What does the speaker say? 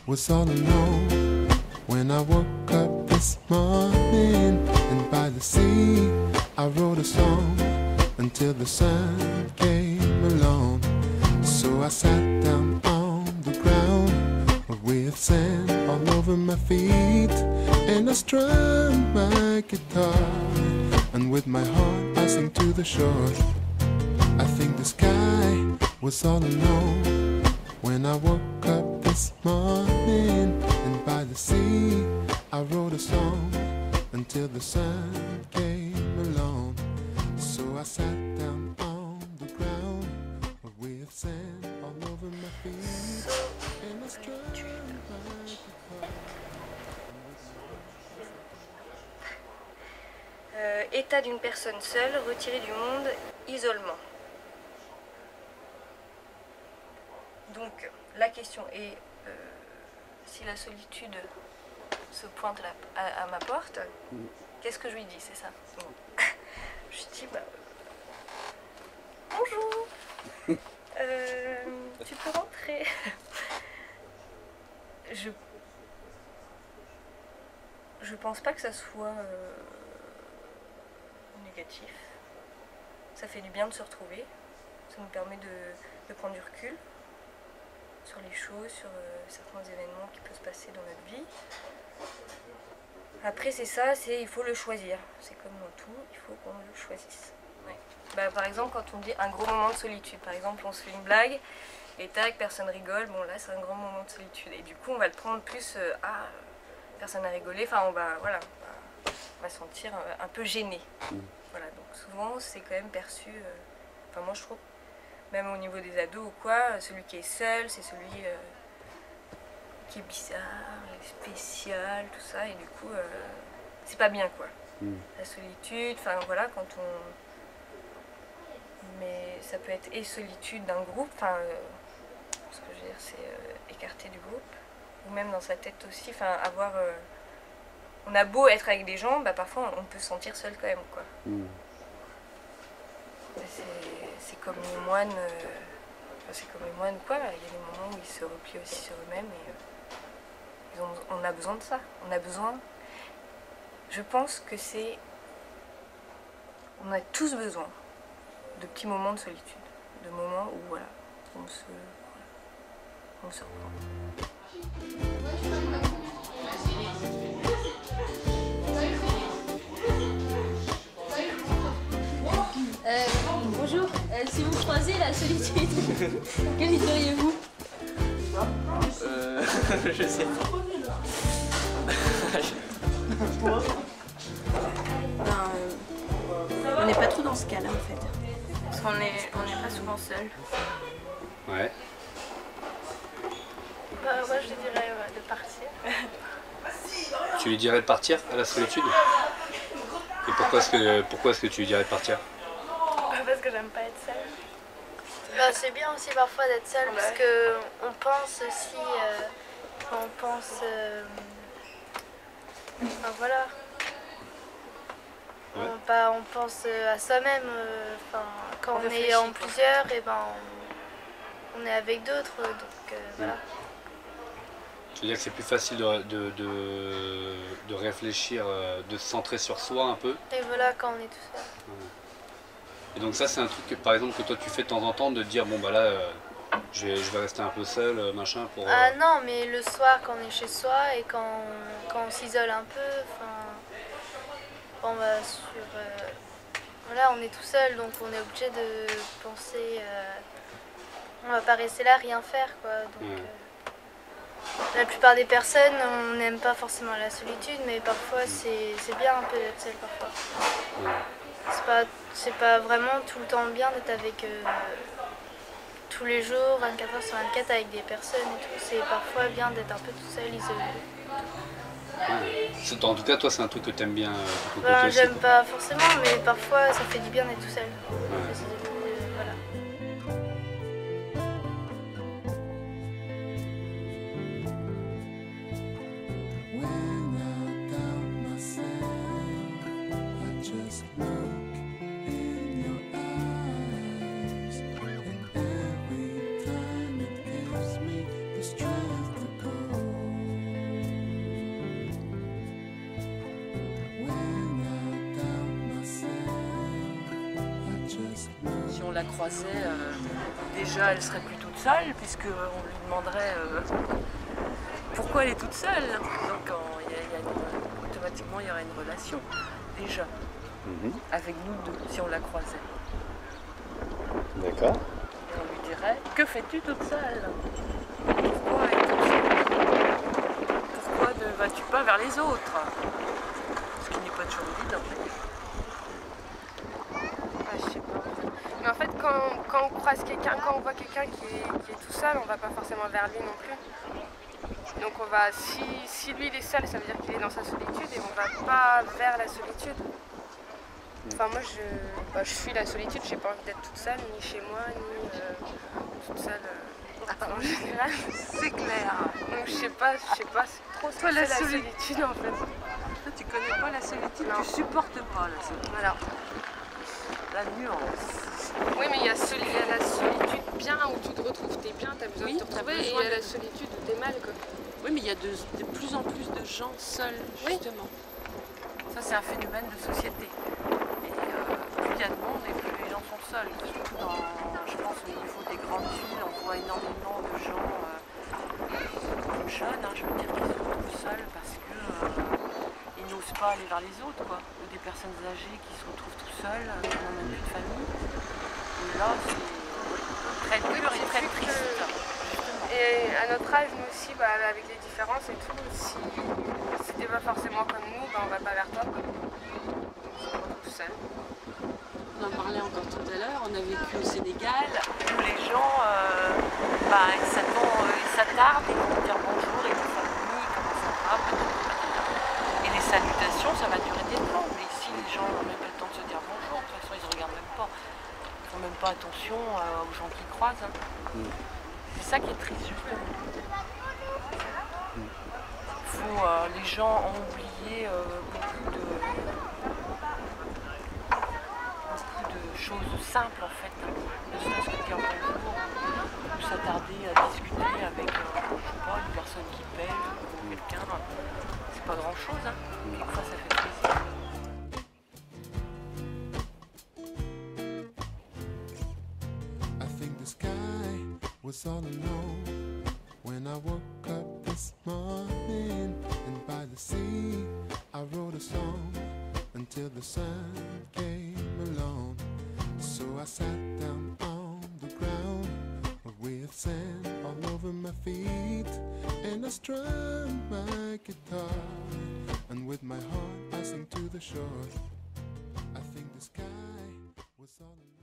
was all alone when I woke up this morning, and by the sea I wrote a song until the sun came along. So I sat down on the ground with sand all over my feet, and I strummed my guitar, and with my heart I sing to the shore. I think the sky was all alone when I woke up this morning, and by the sea I wrote a song until the sun came along. So I sat down on the ground with sand all over my feet, and I strummed my guitar. État d'une personne seule, retirée du monde, isolement. Donc la question est, si la solitude se pointe à ma porte, qu'est-ce que je lui dis, c'est ça? Je lui dis, bah, bonjour, tu peux rentrer. Je pense pas que ça soit négatif. Ça fait du bien de se retrouver, ça nous permet de prendre du recul sur les choses, sur certains événements qui peuvent se passer dans notre vie. Après c'est ça, il faut le choisir. C'est comme dans tout, il faut qu'on le choisisse. Ouais. Bah, par exemple quand on dit un gros moment de solitude, par exemple on se fait une blague et tac, personne rigole, bon là c'est un grand moment de solitude. Et du coup on va le prendre plus, personne n'a rigolé, enfin on va se sentir un peu gêné. Voilà, donc souvent c'est quand même perçu, enfin moi je trouve, même au niveau des ados ou quoi, celui qui est seul, c'est celui qui est bizarre, spécial, tout ça, et du coup, c'est pas bien quoi. La solitude, enfin voilà, quand on... Mais ça peut être et solitude d'un groupe, enfin, ce que je veux dire, c'est écarté du groupe, ou même dans sa tête aussi, enfin, avoir... on a beau être avec des gens, bah parfois on peut se sentir seul quand même quoi. C'est comme les moines, c'est comme les moines quoi, il y a des moments où ils se replient aussi sur eux-mêmes et on a besoin de ça, on a besoin, je pense que on a tous besoin de petits moments de solitude, de moments où voilà, on se reprend. Bonjour, si vous croisez la solitude, que lui diriez-vous? Je sais pas. On n'est pas trop dans ce cas-là en fait. Parce qu'on n'est pas souvent seul. Ouais. Bah, moi je dirais de partir. Tu lui dirais de partir à la solitude? Et pourquoi est-ce que tu lui dirais de partir? Parce que j'aime pas être seule. Bah, c'est bien aussi parfois d'être seule parce que on pense aussi, enfin, voilà. Ouais. On pense à soi-même. Quand on est en plusieurs, et on est avec d'autres, donc voilà. Tu veux dire que c'est plus facile de réfléchir, de se centrer sur soi un peu? Et voilà, quand on est tout seul. Et donc ça c'est un truc que, par exemple, que toi tu fais de temps en temps, de te dire bon bah là je vais rester un peu seul, machin pour... Ah non, mais le soir quand on est chez soi et quand on s'isole un peu, on va sur... voilà, on est tout seul, donc on est obligé de penser... on va pas rester là, rien faire quoi. Donc, la plupart des personnes, on n'aime pas forcément la solitude, mais parfois c'est bien un peu d'être seul parfois. C'est pas vraiment tout le temps bien d'être avec tous les jours, 24 heures sur 24 avec des personnes et tout. C'est parfois bien d'être un peu tout seul, isolé. En tout cas, toi, c'est un truc que t'aimes bien. J'aime pas forcément, mais parfois ça fait du bien d'être tout seul. Voilà. Strength to go. on la croisait, déjà elle serait plus toute seule, puisqu'on lui demanderait pourquoi elle est toute seule. Donc automatiquement il y aurait une relation, déjà, avec nous deux, si on la croisait. D'accord. Et on lui dirait, que fais-tu toute seule? Pourquoi es-tu toute seule? Pourquoi ne vas-tu pas vers les autres? Ce qui n'est pas toujours évident. Je sais pas. Mais en fait, quand on croise quelqu'un, quand on voit quelqu'un qui est tout seul, on va pas forcément vers lui non plus. Donc on va, si lui il est seul, ça veut dire qu'il est dans sa solitude et on va pas vers la solitude. Enfin moi je fuis la solitude, j'ai pas envie d'être toute seule, ni chez moi, ni toute seule en général. C'est clair. Donc je sais pas, c'est trop Toi, la solitude en fait. Toi, tu connais pas la solitude, Non. tu supportes pas la solitude. Voilà. La nuance. Oui, mais il y a la solitude bien où tu te retrouves, t'es bien, t'as besoin de te retrouver, et il y a la solitude où t'es mal, quoi. Oui, mais il y a de plus en plus de gens seuls, justement. Ça, c'est un phénomène de société. Et plus il y a de monde et plus les gens sont seuls. Surtout je pense au niveau des grandes villes, on voit énormément de gens jeunes, je veux dire, qui se retrouvent seuls parce que ils n'osent pas aller vers les autres, quoi. Ou des personnes âgées qui se retrouvent tout seuls, qui n'ont même plus de famille. Et là, c'est très dur et très triste. Et à notre âge, nous aussi, avec les différences et tout, si t'es pas forcément comme nous, on va pas vers toi, quoi. On se retrouve tout seul. On en parlait encore tout à l'heure, on a vécu au Sénégal, où les gens, ils s'attardent, ils vont dire bonjour et leur famille, comment ça va, et les salutations, ça va durer des temps, mais ici les gens n'ont même pas le temps de se dire bonjour, de toute façon ils ne regardent même pas, ils font même pas attention aux gens qu'ils croisent. C'est ça qui est triste, justement. Les gens ont oublié beaucoup de choses simples en fait, ne serait-ce que dire bonjour, ou s'attarder à discuter avec une personne qui paye ou quelqu'un, c'est pas grand chose, quelquefois ça fait plaisir. I think the sky was all alone when I woke up this morning, and by the sea I wrote a song until the sun came along. So I sat down on the ground with sand all over my feet, and I strummed my guitar, and with my heart I sing to the shore. I think the sky was all alone.